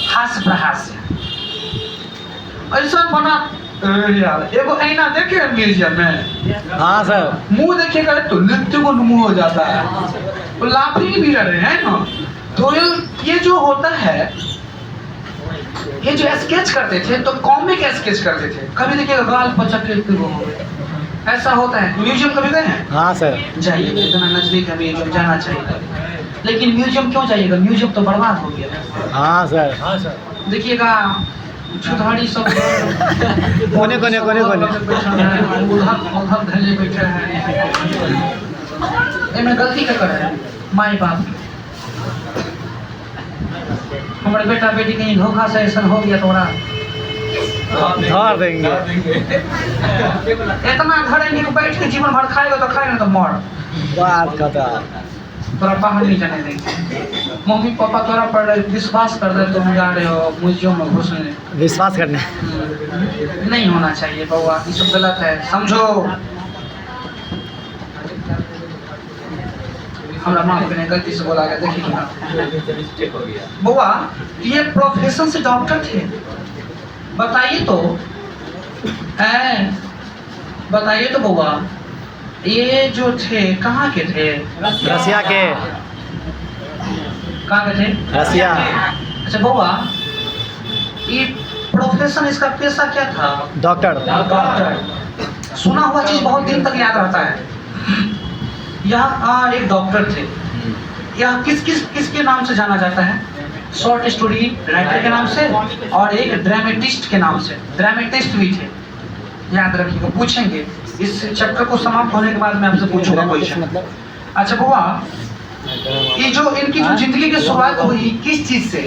हास्य प्रहास्य ऐसा बना। यार एगो ऐना देखे म्यूजियम में, हाँ सर, मुंह देखेगा तो नृत्य को मुंह हो जाता है, तो लाफिंग भी रहे हैं ना। तो ये जो होता है, ये जो स्केच करते थे तो कॉमिक स्केच करते थे। कभी देखिएगा गाल पचक के ऐसा होता है। म्यूजियम कभी गए हैं? हाँ सर, जाइए, इतना नजदीक है म्यूजियम, जाना चाहिए। लेकिन म्यूजियम क्यों जाइएगा? म्यूजियम तो बर्बाद हो गया। हाँ सर, हाँ सर, देखिएगा छुधारी सब कोने कोने कोने कोने उधर धले बैठे हैं। इनमें गलती क्या करे माई बाप? हमारे बेटा बेटी कहीं धोखा से ऐसा हो गया थोड़ा धर देंगे। इतना धरेंगे कि बैठ के जीवन भर खाएगा तो खाएगा तो मर। बात कथा तोरा बाहर नहीं जाने देंगे। मम्मी पापा तोरा पर विश्वास कर दे, तुम जा रहे हो म्यूजियम में घुसने। विश्वास करने नहीं होना चाहिए बउआ, ये सब गलत है, समझो। हमरा माफ करें, गलती से बोला गया। देखिए बउआ, ये प्रोफेशन से डॉक्टर थे, बताइए तो बताइए तो बउआ, ये जो थे कहाँ के थे? रसिया के। कहाँ के थे? रसिया। अच्छा बउआ, ये प्रोफेशन, इसका पेशा क्या था? डॉक्टर। डॉक्टर। सुना हुआ चीज बहुत दिन तक याद रहता है। यहाँ एक डॉक्टर थे। यह किसके नाम से जाना जाता है? शॉर्ट स्टोरी राइटर के नाम से, और एक ड्रामेटिस्ट के नाम से। ड्रामेटिस्ट भी थे, याद रखिएगा, पूछेंगे इस चैप्टर को समाप्त होने के बाद मैं आपसे पूछूंगा क्वेश्चन। अच्छा बुआ, ये जो इनकी जो जिंदगी की शुरुआत हुई किस चीज से?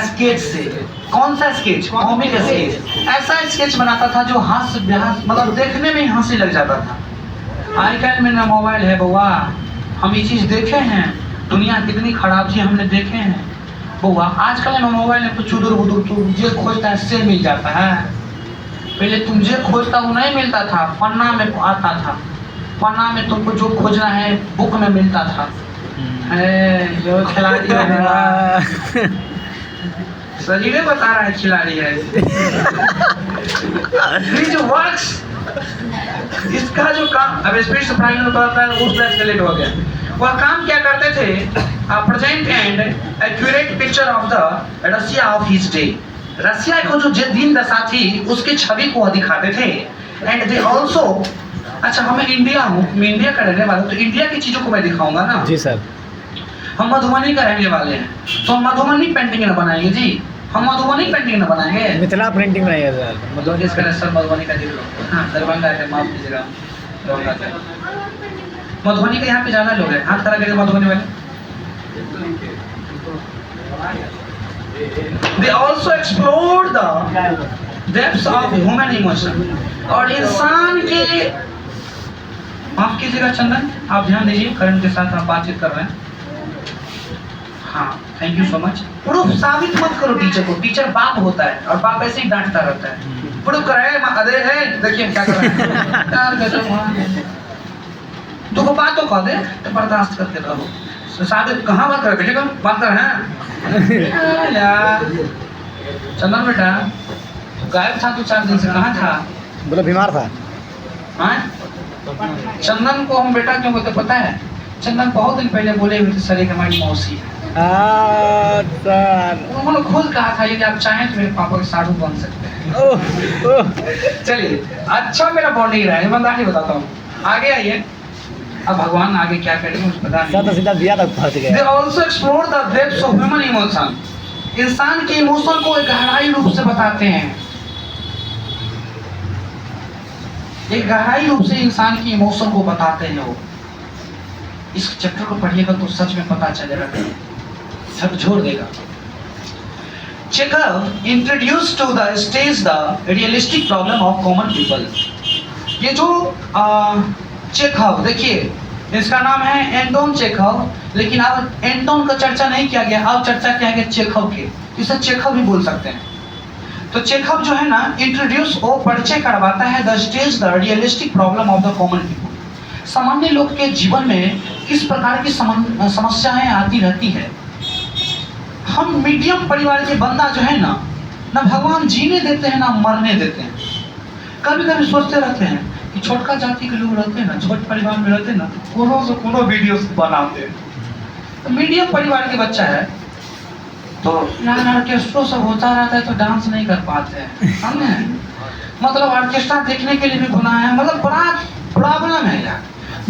स्केच से। कौन सा स्केच? Comic sketch. ऐसा स्केच बनाता था जो हास्य मतलब देखने में ही हंसी लग जाता था। आजकल में ना मोबाइल है बुआ, हम ये चीज देखे हैं, दुनिया कितनी खराब चीज हमने देखे हैं बुआ। आजकल में मोबाइल में कुछ उधर उधर तो जो खोजता है से मिल जाता है। पहले तुम जो खोजता वो नहीं मिलता था, पन्ना में आता था। पन्ना में तुमको जो खोजना है बुक में मिलता था। जो खिलाड़ी है सजीवे बता रहा है खिलाड़ी है। जो वर्क्स, इसका जो काम, अब स्पीड से पढ़ाई में पता है उस तरह से लेट हो गया। वह काम क्या करते थे? Present and accurate picture of the Russia of his day. Russia को जो दिन दशा थी उसकी छवि को दिखाते थे। एंड दे ऑल्सो, अच्छा हमें इंडिया हूँ, मैं इंडिया का रहने वाला हूँ, तो इंडिया की चीज़ों को मैं दिखाऊंगा ना। जी सर। हम मधुबनी का रहने वाले हैं, तो हम मधुबनी पेंटिंग ना बनाएंगे जी। हम मधुबनी पेंटिंग ना बनाएंगे, मिथिला प्रिंटिंग बनाइए सर। मधुबनी सर मधुबनी का दिख लो। हाँ दरभंगा के, माफ कीजिएगा दरभंगा के। मधुबनी के यहाँ पे ज़्यादा लोग हैं, हाथ खड़ा करके मधुबनी वाले। They also explore the depths of human emotion। और इंसान के, माफ कीजिएगा चंदन, आप ध्यान दीजिए, करण के साथ आप बातचीत कर रहे हैं। हाँ thank you so much. Proof साबित मत करो टीचर को, टीचर बाप होता है और बाप ऐसे ही डांटता रहता है। प्रूफ कराए अरे है, देखिए क्या कर रहे हैं। तुमको बात तो कह दे तो बर्दाश्त करके रहो। साबित कहाँ बात कर बेटे, बात कर हैं यार। चंदन बेटा गायब था तू 4 दिन से, कहाँ था? बोला बीमार था। हाँ चंदन को हम बेटा क्यों बोलते पता है? चंदन बहुत दिन पहले बोले हुए थे सर एक हमारी मौसी है। उन्होंने खुद कहा था यदि आप चाहें तो मेरे पापा के साधु बन सकते हैं। चलिए अच्छा मेरा बॉन्डिंग रहा है, ईमानदारी बताता हूँ। आगे आइए, अब भगवान आगे क्या करेंगे मुझे पता नहीं। तो सीधा दिया तक पहुंच गए। They also explore the depths of human emotion। इंसान के इमोशन को एक गहराई रूप से बताते हैं। एक गहराई रूप से इंसान की इमोशन को बताते हैं वो। इस चैप्टर को पढ़िएगा तो सच में पता चलेगा, सब झोड़ देगा। Chekhov introduced to the stage the realistic problem of common people। ये जो चेखव, देखिए इसका नाम है एंटोन चेखव, लेकिन अब एंटोन का चर्चा नहीं किया गया, अब चर्चा किया गया चेखव के। इसे चेखव भी बोल सकते हैं। तो चेखव जो है ना, इंट्रोड्यूस वो परिचय करवाता है the stage the realistic problem of the common people. सामान्य लोग के जीवन में किस प्रकार की समस्याएं आती रहती है। हम मीडियम परिवार के बंदा जो है ना भगवान जीने देते हैं ना मरने देते हैं। कभी कभी सोचते रहते हैं कि छोटका जाति के लोग रहते हैं ना, छोट परिवार में रहते हैं ना, कोनो से कोनो वीडियो बनाते हैं। तो मीडियम परिवार के बच्चा है तो यार ऑर्केस्ट्रो सब होता रहता है तो डांस नहीं कर पाते हैं, समझे? मतलब ऑर्केस्ट्रा देखने के लिए भी बनाया है, मतलब बड़ा प्रॉब्लम है यार।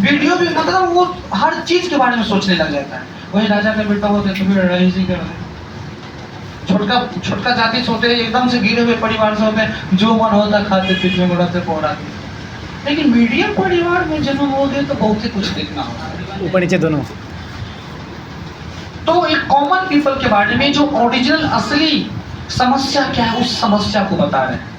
वीडियो भी मतलब वो हर चीज के बारे में सोचने लग जाता है। वही राजा का बेटा होते तो फिर रईसी के छोटका जाति से होते हैं, एकदम से गिरे हुए परिवार से होते हैं, जो मन होता खाते पीते उड़ाते पौड़ाते। लेकिन मीडियम परिवार में जन्म हो गए तो बहुत ही कुछ देखना होता है, ऊपर नीचे दोनों। तो एक कॉमन पीपल के बारे में जो ओरिजिनल असली समस्या क्या है उस समस्या को बता रहे हैं।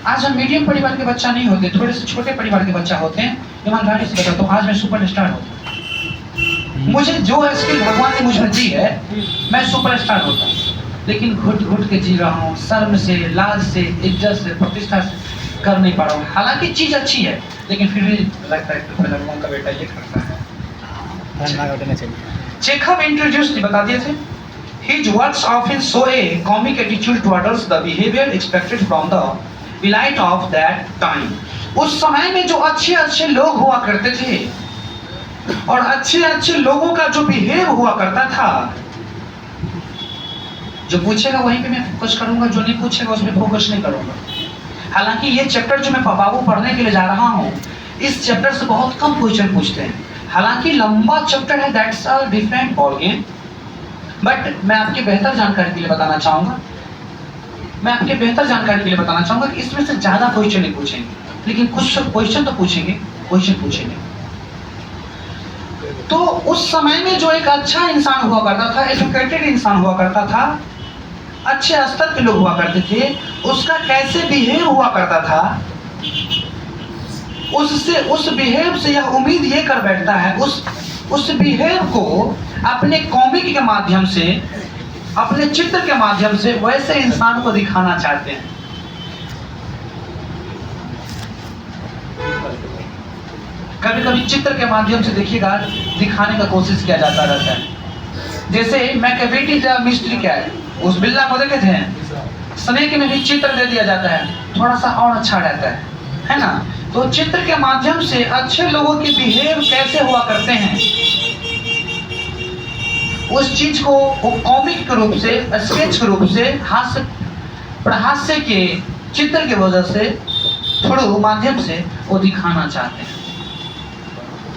आज हम मीडियम परिवार के बच्चा नहीं होते, थोड़े से छोटे परिवार के बच्चा होते हैं। ईमानदारी से बताता हूँ, आज मैं सुपरस्टार होता। मुझे जो स्किल भगवान ने मुझे दी है मैं सुपरस्टार होता, लेकिन घुट घुट के जी रहा हूँ, शर्म से, लाज से, इज्जत से, प्रतिष्ठा से कर नहीं पा रहा हूँ। हालांकि चीज अच्छी है लेकिन फिर भी लगता है कि भगवान का बेटा ये करता है। चेखव इंट्रोड्यूस बता दिए थे। His works often show a comic attitude towards the behavior expected from the elite of that time. उस समय में जो अच्छे अच्छे लोग हुआ करते थे और अच्छे अच्छे लोगों का जो बिहेव हुआ करता था, जो पूछेगा वहीं पे मैं फोकस करूंगा, जो नहीं पूछेगा उसमें फोकस नहीं करूंगा। हालांकि ये चैप्टर जो मैं बाबू पढ़ने के लिए जा रहा हूँ, इस चैप्टर से बहुत कम क्वेश्चन पूछते हैं। हालांकि लंबा चैप्टर है, that's a different ball game, but मैं आपके बेहतर जानकारी के लिए बताना चाहूंगा कि इसमें से ज्यादा क्वेश्चन नहीं पूछेंगे, लेकिन कुछ क्वेश्चन तो पूछेंगे। तो उस समय में जो एक अच्छा इंसान हुआ करता था, एजुकेटेड इंसान हुआ करता था, अच्छे स्तर के लोग हुआ करते थे, उसका कैसे बिहेव हुआ करता था, उस बिहेव से यह उम्मीद ये कर बैठता है, उस बिहेव को अपने कॉमिक के माध्यम से, अपने चित्र के माध्यम से वैसे इंसान को दिखाना चाहते हैं। कभी कभी चित्र के माध्यम से देखिएगा दिखाने का कोशिश किया जाता रहता है। जैसे मैकेविटी द मिस्ट्री क्या है, उस बिल्ला को देखे थे, स्नेक में भी चित्र दे दिया जाता है, थोड़ा सा और अच्छा रहता है ना। तो चित्र के माध्यम से अच्छे लोगों के बिहेव कैसे हुआ करते हैं, उस चीज को कॉमिक के रूप से, स्केच के रूप से, हास्य के चित्र के वजह से, थोड़े माध्यम से वो दिखाना चाहते हैं।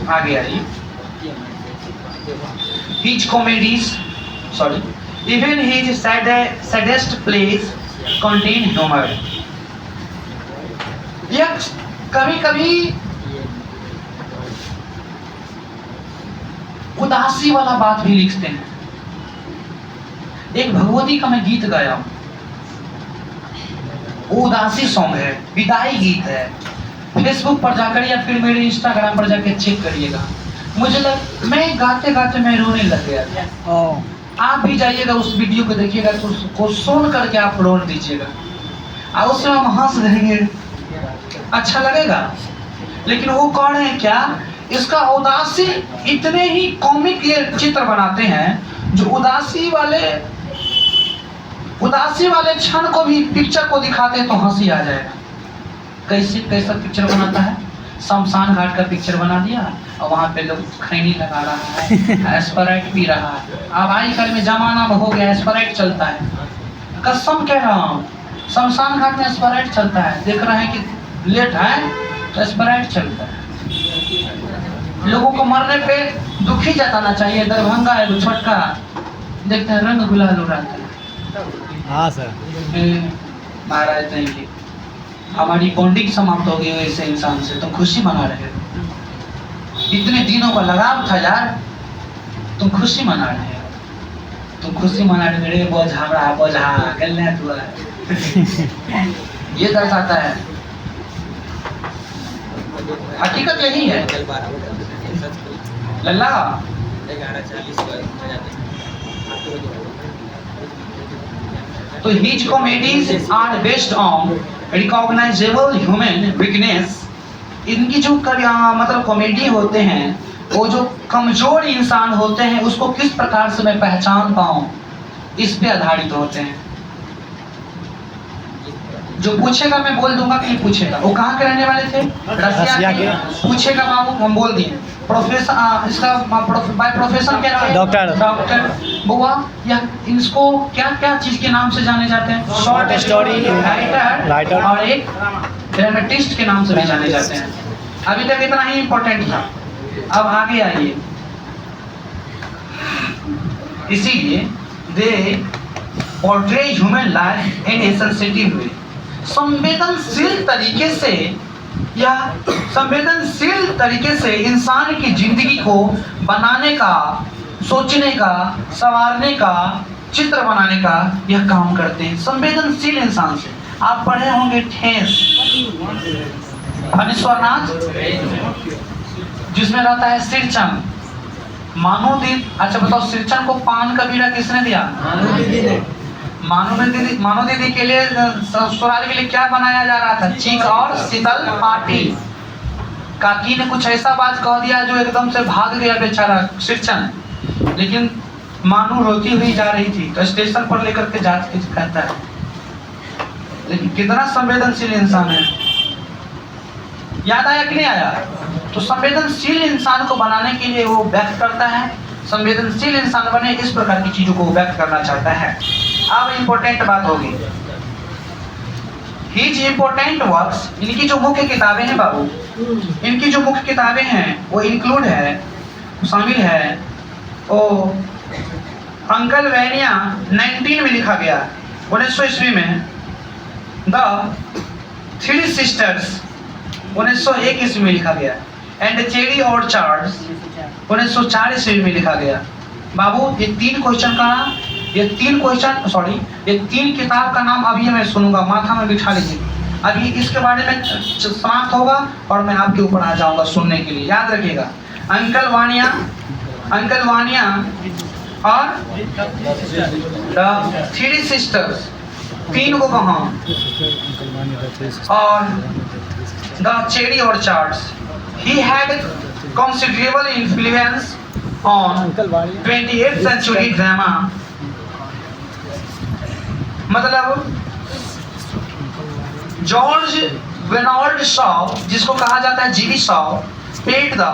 आगे आइए। His comedies, even his saddest plays contain humor. यह कभी-कभी उदासी वाला बात भी लिखते हैं। एक भगवती का मैं गीत गाया हूँ, वो उदासी सॉन्ग है, विदाई गीत है। फेसबुक पर जाकर या फिर मेरे इंस्टाग्राम पर जाकर चेक करिएगा। मैं गाते गाते मैं रोने लग गया। आप भी जाइएगा उस वीडियो को देखिएगा, तो उसको सुन करके आप रो दीजिएगा और उससे हम हंस देंगे, अच्छा लगेगा। लेकिन वो कौन है क्या, इसका उदासी इतने ही कॉमिक ये चित्र बनाते हैं जो उदासी वाले क्षण को भी पिक्चर को दिखाते हैं तो हंसी आ जाएगा। कैसा पिक्चर बनाता है, शमशान घाट का पिक्चर बना दिया और वहाँ पे लोग खैनी लगा रहा है, स्प्राइट पी रहा है। अब आजकल में जमाना में हो गया स्प्राइट चलता है, कसम कह रहा हूँ, शमशान घाट में स्प्राइट चलता है। देख रहे हैं कि लेट है तो स्प्राइट चलता है। लोगों को मरने पे दुखी जताना चाहिए। दरभंगा है छोटका, देखते हैं रंग गुलाल उड़ाता है। हाँ सर, महाराज नहीं, हमारी बॉन्डिंग समाप्त हो गई ऐसे इंसान से। तुम खुशी मना रहे हो, इतने दिनों का लगाव था यार, तुम खुशी मना रहे हो, मेरे बोझा गलने तू ये दर्शाता है। हकीकत यही है लल्ला। तो his comedies are based on recognizable human weakness. इनकी जो मतलब कॉमेडी होते हैं वो जो कमजोर इंसान होते हैं उसको किस प्रकार से मैं पहचान पाऊं, इस पे आधारित होते हैं। जो पूछेगा मैं बोल दूंगा कि पूछेगा। वो कहाँ के रहने वाले थे? रसिया के। पूछेगा बाबू, हम बोल दिए। प्रोफेसर, इसका बाय प्रोफेशन क्या थे? डॉक्टर। डॉक्टर। बुआ, या इसको क्या क्या चीज के नाम से जाने जाते हैं? शॉर्ट स्टोरी राइटर और एक ड्रामेटिस्ट के नाम से भी जाने जाते हैं। अभी तक इतना ही इम्पोर्टेंट था। अब आगे आइए। इसीलिए they portray human life in a sensitive way, संवेदनशील तरीके से या संवेदनशील तरीके से इंसान की जिंदगी को बनाने का, सोचने का, संवारने का, चित्र बनाने का यह काम करते हैं। संवेदनशील इंसान से आप पढ़े होंगे ठेस, फणीश्वरनाथ, जिसमें रहता है सिरचन, मानोदीदी। अच्छा बताओ, सिरचन को पान का बीड़ा किसने दिया? मानो दीदी के लिए ससुराल के लिए क्या बनाया जा रहा था? चीक और शीतल पार्टी। काकी ने कुछ ऐसा बात कह दिया जो एकदम से भाग गया बेचारा सिरचन, लेकिन मानू रोती हुई जा रही थी तो स्टेशन पर लेकर के जाके कहता है। लेकिन कितना संवेदनशील इंसान है। याद आया कि नहीं आया? तो संवेदनशील इंसान को बनाने के लिए वो व्यक्त करता है। संवेदनशील इंसान बने, इस प्रकार की चीजों को व्यक्त करना चाहता है। अब इम्पोर्टेंट बात होगी, हिज इम्पोर्टेंट वर्क्स, इनकी जो मुख्य किताबें हैं बाबू, इनकी जो मुख्य किताबें हैं वो इंक्लूड है, शामिल है। ओ अंकल वैनिया 19 में लिखा गया, 1900 ईस्वी में। द थ्री सिस्टर्स 1901 ईस्वी में लिखा गया। एंड चेरी ऑर्चार्ड्स 1904 ईस्वी में लिखा गया। बाबू ये तीन किताब का नाम अभी मैं सुनूंगा, माथा में बिठा लीजिए। अभी इसके बारे में समाप्त होगा और मैं आपके ऊपर आ जाऊंगा सुनने के लिए। याद रखिएगा, अंकल वानिया और द थ्री सिस्टर्स, तीन को कहाँ, और the cherry ऑर्चार्ड्स। He had considerable influence on 28th century drama। मतलब जॉर्ज बेर्नार्ड शॉ, जिसको कहा जाता है जीवी Shaw, paid the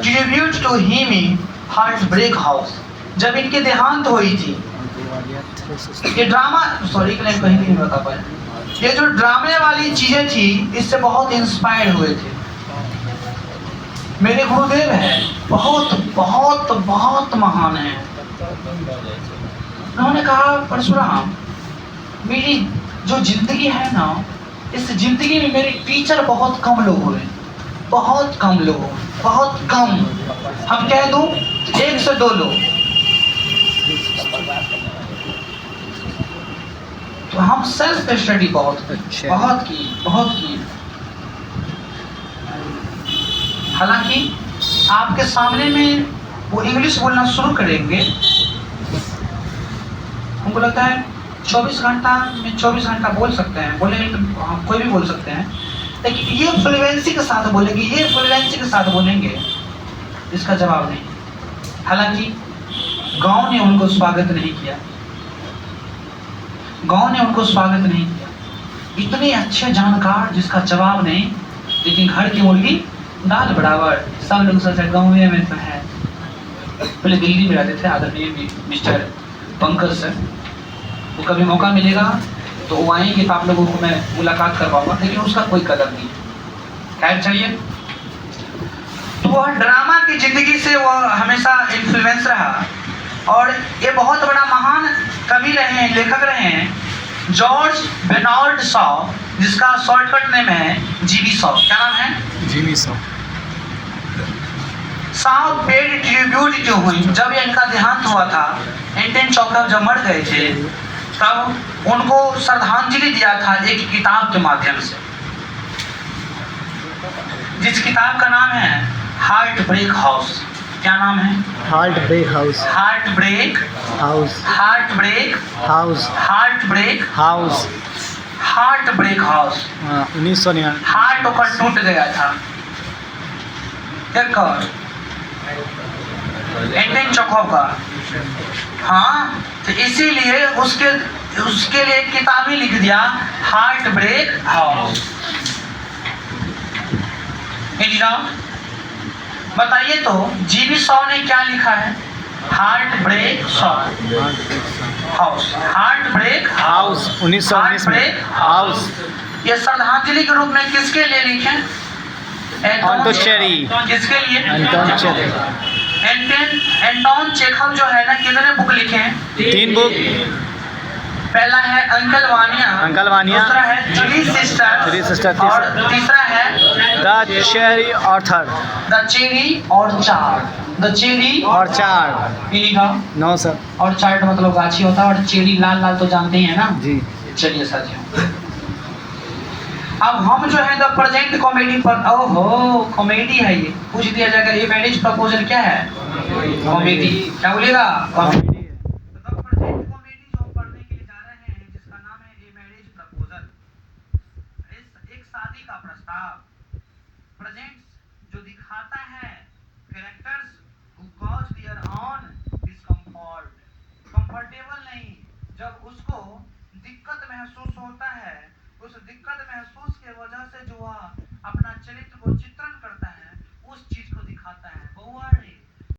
tribute to him in heartbreak house. जब इनके देहांत हुई थी, ये ड्रामा, सॉरी कहीं नहीं बता पाए, ये जो ड्रामे वाली चीजें थी इससे बहुत इंस्पायर्ड हुए थे। मेरे गुरुदेव है, बहुत बहुत बहुत महान है। उन्होंने कहा, परशुराम मेरी जो जिंदगी है ना, इस जिंदगी में मेरे टीचर बहुत कम लोग हुए, बहुत कम लोग, बहुत कम। हम कह दूं 1 से 2 लोग। तो हम सेल्फ स्टडी बहुत की। हालांकि आपके सामने में वो इंग्लिश बोलना शुरू करेंगे, हमको लगता है 24 घंटा बोल सकते हैं, बोलेंगे तो कोई भी बोल सकते हैं, लेकिन ये फ्लुएंसी के साथ बोलेंगे, इसका जवाब नहीं। हालांकि गांव ने उनको स्वागत नहीं किया, इतने अच्छे जानकार जिसका जवाब नहीं, लेकिन घर की मुर्गी दाल बराबर। सब लोग सोचा गाँव में तो है। पहले दिल्ली में रहते थे आदरणीय मिस्टर पंकज सर, वो कभी मौका मिलेगा तो वो आएंगे तो आप लोगों को मैं मुलाकात करवाऊंगा, लेकिन उसका कोई कदर नहीं। खैर चलिए, तो वह ड्रामा की जिंदगी से वह हमेशा इन्फ्लुएंस रहा और ये बहुत बड़ा महान कवि रहे हैं, लेखक रहे हैं, जॉर्ज बेर्नार्ड शॉ, जिसका शॉर्टकट नेम है जीवी शॉ। क्या नाम है? जीवी शॉ। साउथ पेड ट्रिब्यूट जो हुई, जब इनका देहांत हुआ था, एंटन चौकर जब मर गए थे, तब उनको श्रद्धांजलि दिया था एक किताब के माध्यम से, जिस किताब का नाम है हार्टब्रेक हाउस। क्या नाम है? Heartbreak house. 1999। हार्ट होकर टूट गया था। एंटन चेखव का। हाँ, तो इसीलिए उसके लिए एक किताब ही लिख दिया, हार्ट ब्रेक हाउस। बताइए तो जीवी शॉ ने क्या लिखा है? Heartbreak house, heartbreak house 1919 में हाउस। ये श्रद्धांजलि के रूप में किसके लिए लिखे? Anton cherry. किसके लिए? Anton cherry. एंटोन चेखव जो है ना, कितने बुक लिखे हैं? 3 बुक। पहला है अंकल वानिया, दूसरा है थ्री सिस्टर, और तीसरा है the cherry Arthur. The cherry orchard. No sir. Orchard मतलब गाछी होता है, और चेरी लाल लाल तो जानते ही है ना जी। चलिए साथियों, अब हम जो है द प्रेजेंट कॉमेडी पर, ओहो कॉमेडी है ये, पूछ दिया जाएगा ये मैरिज प्रपोजल क्या है? कॉमेडी। क्या बोलेगा? कॉमेडी। शादी का प्रस्ताव प्रेजेंट्स जो दिखाता है characters who cause their own discomfort, comfortable नहीं, जब उसको दिक्कत महसूस होता है